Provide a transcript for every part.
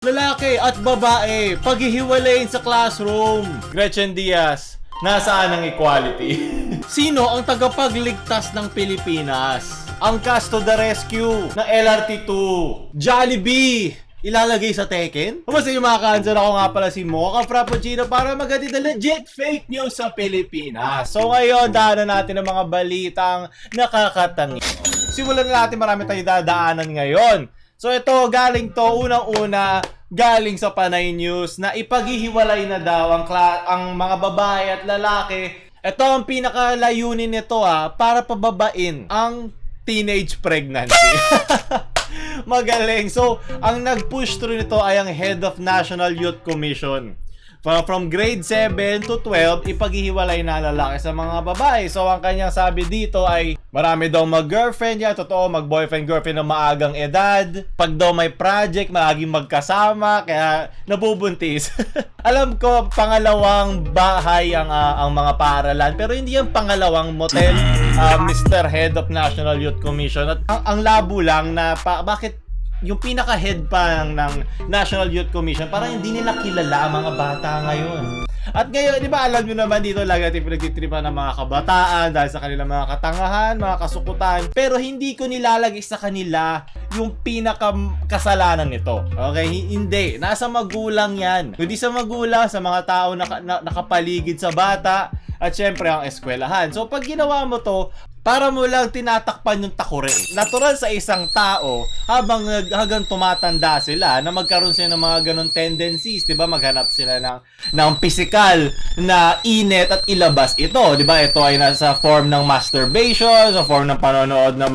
Lalaki at babae, paghihiwalayin sa classroom. Gretchen Diaz, nasaan ang equality? Sino ang tagapagligtas ng Pilipinas? Ang cast to the rescue ng LRT2. Jollibee! Ilalagay sa Tekken? Kumusta yung mga ka-answer? Ako nga pala si Mocha Frappuccino para maghatid na legit fake news sa Pilipinas. So ngayon, daanan natin ang mga balitang nakakatangi. Simulan na natin, marami tayong dadaanan ngayon. So ito, galing to, unang-una, galing sa Panay News na ipaghihiwalay na daw ang mga babae at lalaki. Ito ang pinakalayunin nito para pababain ang teenage pregnancy. Magaling. So, ang nag-push through nito ay ang Head of National Youth Commission. From grade 7 to 12, ipaghihiwalay na lalaki sa mga babae. So, ang kanyang sabi dito ay marami daw mag-girlfriend yan. Totoo, mag-boyfriend-girlfriend na maagang edad. Pag daw may project, maaging magkasama. Kaya, nabubuntis. Alam ko, pangalawang bahay ang mga paaralan. Pero hindi yung pangalawang motel, Mr. Head of National Youth Commission. At ang labo lang na bakit yung pinaka-head pa ng National Youth Commission, parang hindi nila kilala ang mga bata ngayon. At ngayon, di ba, alam nyo naman dito, lagi natin pinagtitripan ng mga kabataan dahil sa kanilang mga katangahan, mga kasukutan. Pero hindi ko nilalagay sa kanila yung pinaka-kasalanan nito. Okay? Hindi. Nasa magulang yan. Hindi sa magulang, sa mga tao na nakapaligid sa bata, at syempre ang eskwelahan. So, pag ginawa mo to, para mo lang tinatakpan yung takure. Natural sa isang tao, hanggang tumatanda sila, na magkaroon sila ng mga ganong tendencies, di ba? Maghanap sila ng physical na init at ilabas ito, di ba? Ito ay nasa form ng masturbation, sa form ng panonood ng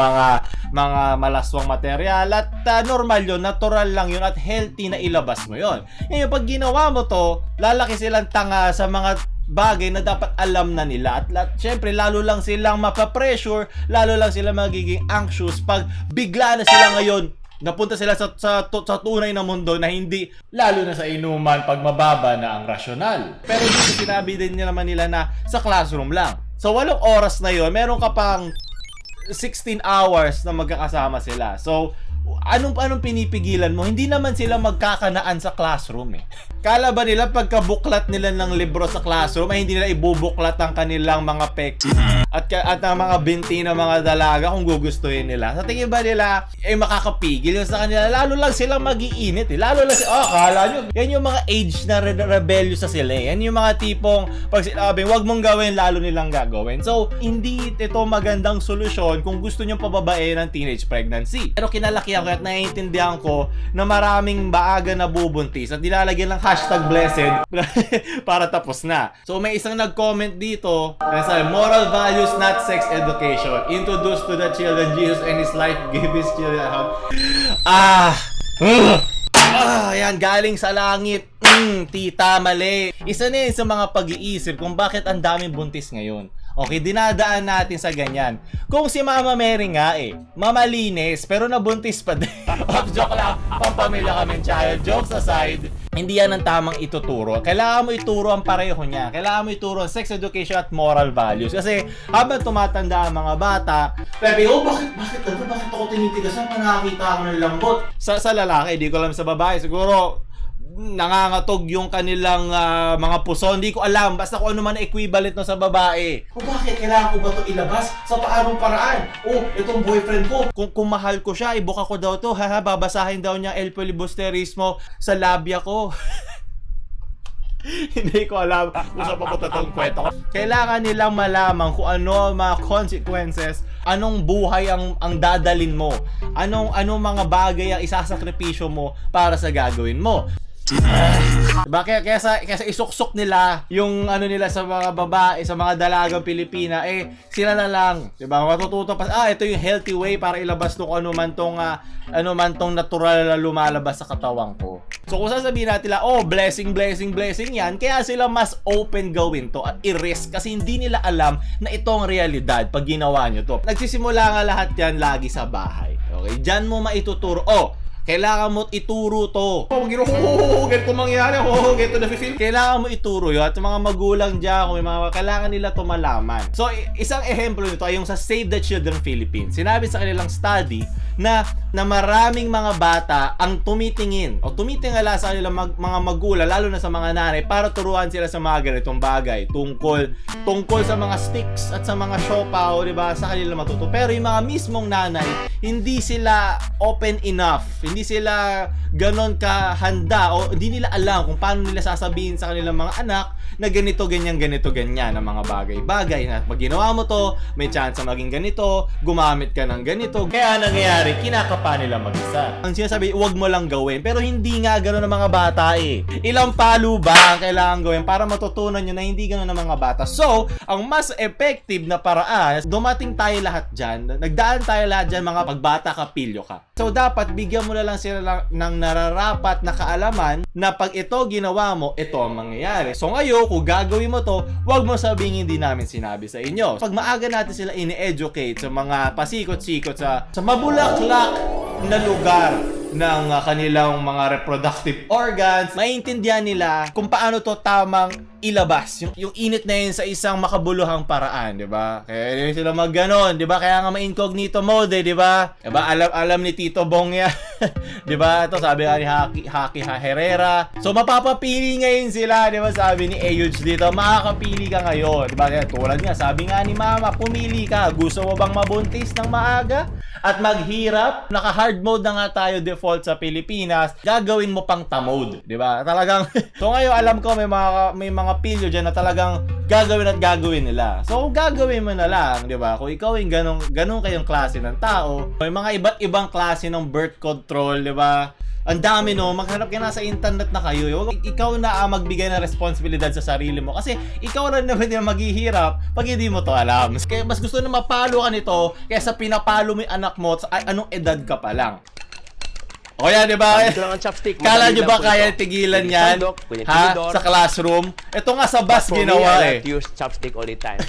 mga malaswang material, at normal yun, natural lang yun, at healthy na ilabas mo yun. Ngayon, pag ginawa mo to, lalaki silang tanga sa mga bagay na dapat alam na nila, at syempre lalo lang silang mapapressure, lalo lang sila magiging anxious pag bigla na sila ngayon napunta sila sa tunay na mundo na hindi, lalo na sa inuman, pag mababa na ang rasyonal. Pero dito sinabi din naman nila na sa classroom lang. So 8 oras na yon, meron ka pang 16 hours na magkakasama sila. So anong pinipigilan mo? Hindi naman sila magkakanaan sa classroom eh. Kala ba nila pagkabuklat nila ng libro sa classroom ay hindi nila ibubuklat ang kanilang mga pek at ang mga binti ng mga dalaga kung gugustuhin nila? Sa tingin ba nila makakapigil yun sa kanila? Lalo lang silang mag-iinit eh. Lalo lang kala nyo, yan yung mga age na rebellious sa sila eh. Yan yung mga tipong pag sinabing wag mong gawin, lalo nilang gagawin. So, hindi ito magandang solusyon kung gusto nyong pababain ng teenage pregnancy. Pero kinalakihan ko at naiintindihan ko na maraming baaga na bubuntis at nilalagyan ng #blessed para tapos na. So may isang nag-comment dito na sabi, moral values not sex education, introduced to the children Jesus and his life gave his children yan galing sa langit. Tita, mali. Isa na yun sa mga pag-iisip kung bakit ang daming buntis ngayon. Okay, dinadaan natin sa ganyan. Kung si Mama Mary nga mamalinis, pero nabuntis pa din. Joke lang, pampamilya kami child. Jokes aside, hindi yan ang tamang ituturo. Kailangan mo ituro ang pareho niya. Kailangan mo ituro ang sex education at moral values. Kasi habang tumatanda ang mga bata, sabi, bakit ako tinitigasan? Nakakita ako ng lambot. Sa lalaki, di ko alam sa babae. Siguro, nangangatog yung kanilang mga puso. Hindi ko alam. Basta kung ano man equivalent no sa babae. Bakit? Kailangan ko ba ito ilabas? Sa paanong paraan? Itong boyfriend ko. Kung mahal ko siya, ibuka ko daw to. Babasahin daw niya El Filibusterismo sa labia ko. Hindi ko alam. Usap ako totoong kwento. Kailangan nilang malaman kung ano ang mga consequences, anong buhay ang dadalin mo, anong mga bagay ang isasakripisyo mo para sa gagawin mo. Diba? Kaya isuksok nila yung nila sa mga babae, sa mga dalagang Pilipina, sila na lang, diba? Matututo pa, ito yung healthy way para ilabas to kung ano man tong natural na lumalabas sa katawan ko. So kung sasabihin natin blessing yan, kaya sila mas open gawin to at i-risk kasi hindi nila alam na ito ang realidad pag ginawa nyo to. Nagsisimula nga lahat yan lagi sa bahay. Okay? Diyan mo maituturo, Kailangan mo ituro to. Ganito mangyari. Ganito na-feel. Kailangan mo ituro yun. At mga magulang dyan, kung may mga kailangan nila to malaman. So, isang ehemplo nito ay yung sa Save the Children Philippines. Sinabi sa kanilang study na maraming mga bata ang tumitingin o tumitingala sa kanilang mga magulang, lalo na sa mga nanay, para turuan sila sa mga ganitong bagay. Tungkol sa mga sticks at sa mga siopaw, di ba? Sa kanila matuto. Pero yung mga mismong nanay, hindi sila open enough. Hindi sila ganon kahanda o hindi nila alam kung paano nila sasabihin sa kanilang mga anak na ganito, ganyan na mga bagay-bagay na pag ginawa mo to, may chance na maging ganito, gumamit ka ng ganito. Kaya nangyayari, kinakapa nila mag-isa. Ang sinasabi, huwag mo lang gawin. Pero hindi nga ganon ng mga bata eh. Ilang palo ba ang kailangan gawin para matutunan nyo na hindi ganon ng mga bata? So, ang mas effective na paraan, dumating tayo lahat dyan, nagdaan tayo lahat dyan mga pagbata ka, pilyo ka. So, dapat bigyan mo na lang sila ng nararapat na kaalaman na pag ito ginawa mo, ito ang mangyayari. So, ngayon, kung gagawin mo to, wag mo sabihin hindi namin sinabi sa inyo. Pag maaga natin sila ini-educate sa mga pasikot-sikot sa mabulaklak na lugar ng kanilang mga reproductive organs, maintindihan nila kung paano to tamang ilabas yung init na yun sa isang makabuluhang paraan, di ba? Kaya sila magganon, di ba? Kaya nga ma-incognito mode, di ba? Diba? Alam ni Tito Bong yan. Di ba? Ito sabi nga ni Haki Herrera. So mapapapili ngayon sila, di ba? Sabi ni Ayuj dito, makakapili ka ngayon, di ba? Kaya tulad nga, sabi nga ni Mama, pumili ka. Gusto mo bang mabuntis ng maaga at maghirap? Naka-hard mode na nga tayo default sa Pilipinas. Gagawin mo pang tamode, di ba? Talagang so ngayon alam ko may mga pilyo dyan na talagang gagawin nila. So gagawin mo na lang, di ba? Kung ikaw yung ganong kayong klase ng tao, may mga iba't ibang klase ng birth control, di ba? Ang dami, no? Maghanap ka na sa internet na kayo. Ikaw na magbigay ng responsibilidad sa sarili mo. Kasi ikaw rin naman yung maghihirap pag hindi mo to alam. Kaya mas gusto na mapalo ka nito kaysa pinapalo mo yung anak mo sa anong edad ka pa lang. O yan, di ba? Kala nyo ba kaya tigilan yan? Ha? Sa classroom? Ito nga sa bus ginawa eh. Use chopstick all the time.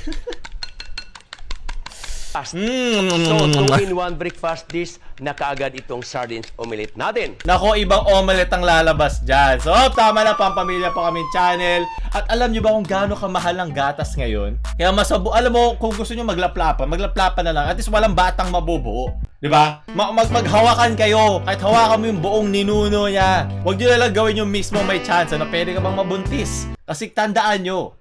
So, 2-in-1 breakfast dish na kaagad itong sardines omelette natin. Nako, ibang omelette ang lalabas dyan. So, tama na, Pampamilya pa kami channel. At alam nyo ba kung gaano kamahal ang gatas ngayon? Kaya alam mo, kung gusto nyo maglaplapan na lang. At least walang batang mabubuo. Diba? Maghawakan kayo. Kahit hawakan mo yung buong ninuno niya. Huwag nyo nalang gawin yung mismo may chance na pwede ka bang mabuntis. Kasi tandaan nyo.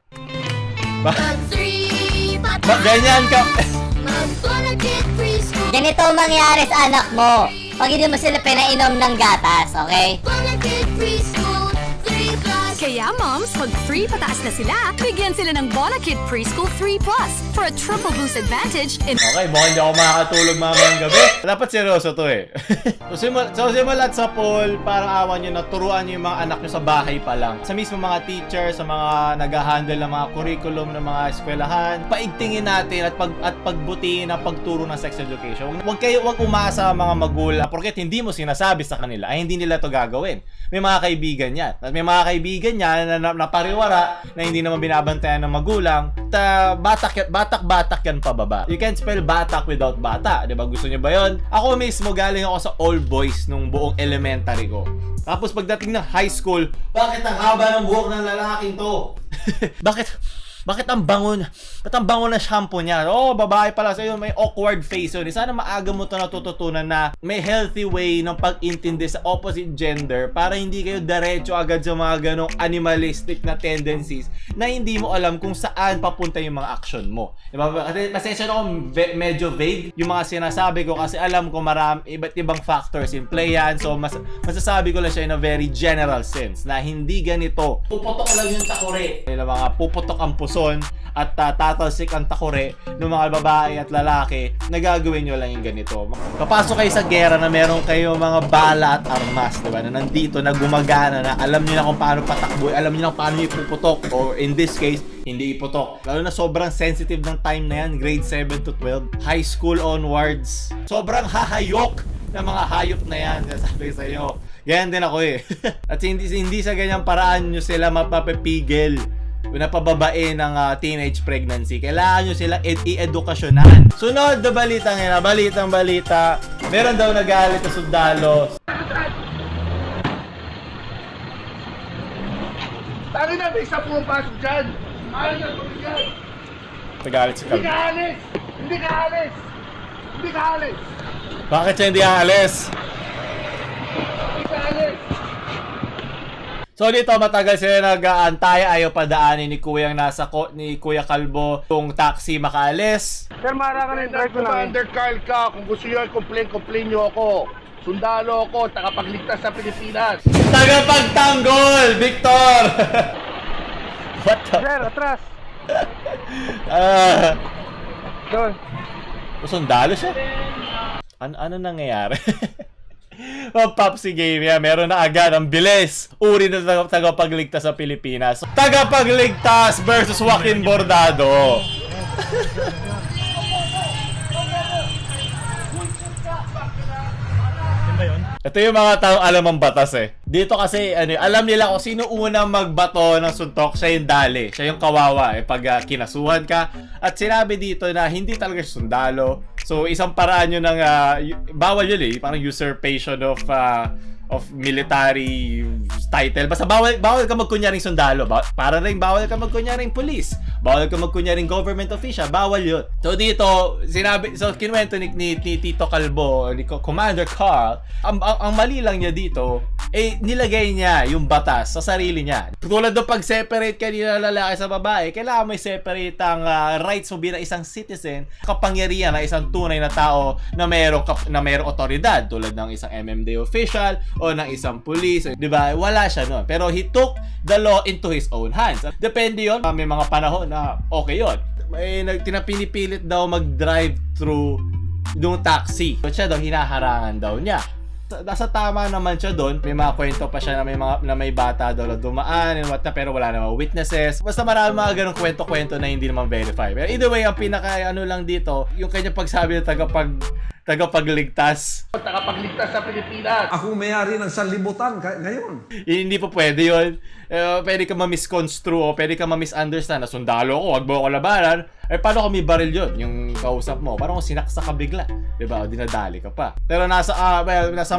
Ganyan ka. Ganito ang mangyari sa anak mo pag hindi mo sila pinainom ng gatas, okay? Kaya moms, pag 3 pataas na sila, bigyan sila ng Bonakid Preschool 3 Plus for a triple boost advantage in... Okay, mukhang hindi ako makakatulog mamayang gabi. Dapat seryoso to eh. So simulat sa poll, parang awan nyo na turuan nyo yung mga anak nyo sa bahay pa lang. Sa mismo mga teachers, sa mga nag-handle ng mga curriculum ng mga eskwelahan, paigtingin natin at pagbutiin ang pagturo ng sex education. Huwag umasa mga magulang porket hindi mo sinasabi sa kanila ay hindi nila to gagawin. May mga kaibigan yan. At may mga kaibigan niya na pariwara na hindi naman binabantayan ng magulang. Batak-batak yan pababa. You can't spell batak without bata. Diba? Gusto niyo ba yun? Ako mismo galing ako sa all boys nung buong elementary ko. Tapos pagdating ng high school, bakit ang haba ng buhok ng lalaking to? Bakit ang bango na? Ba't ang bango na shampoo niya? Oh, babae pala sa'yo, may awkward face yun. Sana maaga mo ito natututunan na may healthy way ng pag-intindi sa opposite gender para hindi kayo diretso agad sa mga ganong animalistic na tendencies na hindi mo alam kung saan papunta yung mga action mo. Diba? Kasi pasensya na ako medyo vague yung mga sinasabi ko kasi alam ko iba't ibang factors in play yan. So, masasabi ko lang siya in a very general sense na hindi ganito. Puputok lang yung takore. Mga puputok ang puso at tatalsik ang takore ng mga babae at lalaki na gagawin nyo lang yung ganito. Kapasok kayo sa gera na meron kayo mga bala at armas, diba? Na nandito, na gumagana, na alam nyo na kung paano patakbo, alam nyo na kung paano ipuputok, or in this case, hindi iputok. Lalo na sobrang sensitive ng time na yan, grade 7 to 12, high school onwards. Sobrang hahayok ng mga hayop na yan, sabi sa iyo. Ganyan din ako eh. At hindi sa ganyang paraan nyo sila mapapipigil na pababae ng teenage pregnancy. Kailangan nyo sila i-edukasyonan. Sunod na balita ngayon, balita. Meron daw nagalit na sundalo. Tangin na, may isa pumapasok dyan. Ayaw na tuloy dyan. Tagalit si Hindi Calvo. ka alis! Hindi ka alis! Hindi ka alis! Bakit siya hindi aalis? Hindi ka alis! So dito matagal sila nag-aantay, ayaw padaanin ni Kuya ni Kuya Calvo yung taxi makaalis. Sir, mara ka na yung drive ko lang. Commander Carl ka, kung gusto nyo complain nyo ako. Sundalo ako, tagapagligtas sa Pilipinas. Tagapagtanggol, Victor! What the? Sir, atras! Doon. Sundalo siya? Ano nangyayari? Papsi game yan, meron na agad ang bilis. Uri na tagapagligtas sa Pilipinas. Tagapagligtas versus Joaquin Bordado. Ito yung mga taong alam ang batas eh. Dito kasi alam nila kung sino unang magbato ng suntok, siya yung dali. Siya yung kawawa eh pag kinasuhan ka. At sinabi dito na hindi talaga siya sundalo. So isang paraan yun ng bawal yun eh, parang usurpation of military title. Basta bawal ka magkunyaring sundalo. Para rin bawal ka magkunyaring police. Bawal ka magkunyaring government official. Bawal yun. So dito, kinuwento ni Tito Calvo, ni Commander Carl, ang mali lang niya dito, nilagay niya yung batas sa sarili niya. Tulad ng pag-separate kanina lalaki sa babae, kailangan may separate ang rights mo bilang isang citizen, kapangyarihan na isang tunay na tao na mayroong otoridad, tulad ng isang MMD official o ng isang police, di ba? Wala siya no. Pero he took the law into his own hands. Depende yon. May mga panahon na okay yon. Pinipilit daw mag-drive through yung taxi. So siya daw hinaharangan daw niya. Nasa tama naman siya doon. May mga kwento pa siya na may bata daw na dumaan and what na, pero wala namang witnesses. Basta marami mga ganong kwento-kwento na hindi naman verify. Pero either way, ang pinaka lang dito, yung kanyang pagsabi na tagapagligtas. Tagapagligtas sa Pilipinas. Ako may-ari ng sanlibutan ngayon. Hindi po pwede yun. Pwede ka ma-misconstrue o pwede ka ma-misunderstand na sundalo ko, wag mo ako labanan. Paano kung may baril yun? Yung kausap mo, parang kung sinaksa ka bigla. Diba? O dinadali ka pa. Pero nasa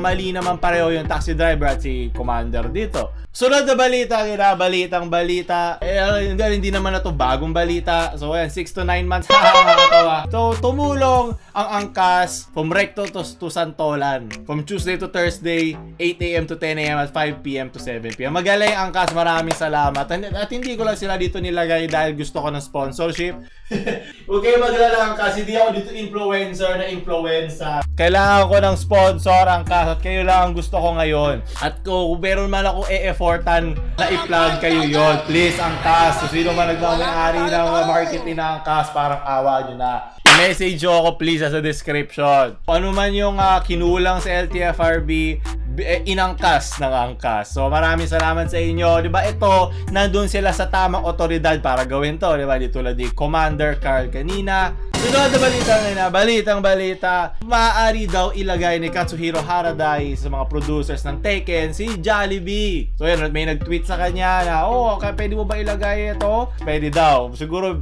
mali naman pareho yung taxi driver at si Commander dito. Sunod na balita, balita. Hindi naman na to bagong balita. So ayan, 6 to 9 months. Nakakatawa. So tumulong ang angkas from Recto to Santolan. From Tuesday to Thursday, 8 AM to 10 AM at 5 PM to 7 PM. Magaling ang angkas, maraming salamat. At hindi ko lang sila dito nilagay dahil gusto ko ng sponsorship. Huwag kayo maglala angkas, hindi ako dito influencer na influenza. Kailangan ko ng sponsor angkas at kayo lang ang gusto ko ngayon. At kung meron man ako e-effortan na i-plug kayo yon, please angkas. So sino man nagmamayari ng marketing na angkas, parang awa nyo na. Message ako please sa description. Ano man yung kinulang sa LTFRB, inangkas ng angkas. So maraming salamat sa inyo. Diba ito, nandun sila sa tamang otoridad para gawin to. Diba di tulad ni Commander Carl kanina. Sunod na balita. Maaari daw ilagay ni Katsuhiro Haradai sa mga producers ng Tekken si Jollibee. So yun, may nag-tweet sa kanya na, pwede mo ba ilagay ito? Pwede daw. Siguro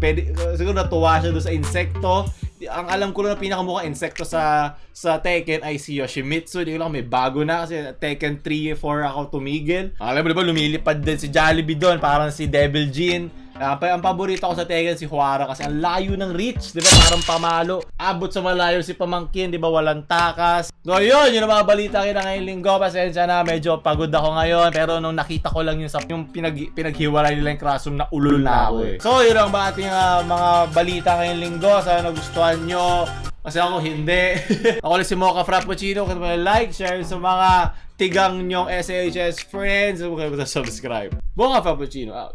natuwa siya doon sa insekto. Ang alam ko lang na pinakamukhang insekto sa Tekken ay si Yoshimitsu. Hindi ko lang may bago na kasi Tekken 3, 4 ako tumigil. Alam mo diba lumilipad din si Jollibee doon, parang si Devil Jin. Ang paborito ko sa Tekken si Huara kasi ang layo ng reach, di ba? Parang pamalo. Abot sa malayo si Pamangkin, di ba? Walang takas. So yun ang mga balita kita ngayong linggo. Pasensya na, medyo pagod ako ngayon. Pero nung nakita ko lang yung pinaghiwalay nila yung classroom na ulul na ako eh. So yun ang ating mga balita ngayong linggo. Sana nagustuhan nyo. Kasi ako hindi. Ako lang si Mocha Frappuccino. Kung like, share sa mga tigang nyong SHS friends. Huwag kayo subscribe. Mocha Frappuccino out.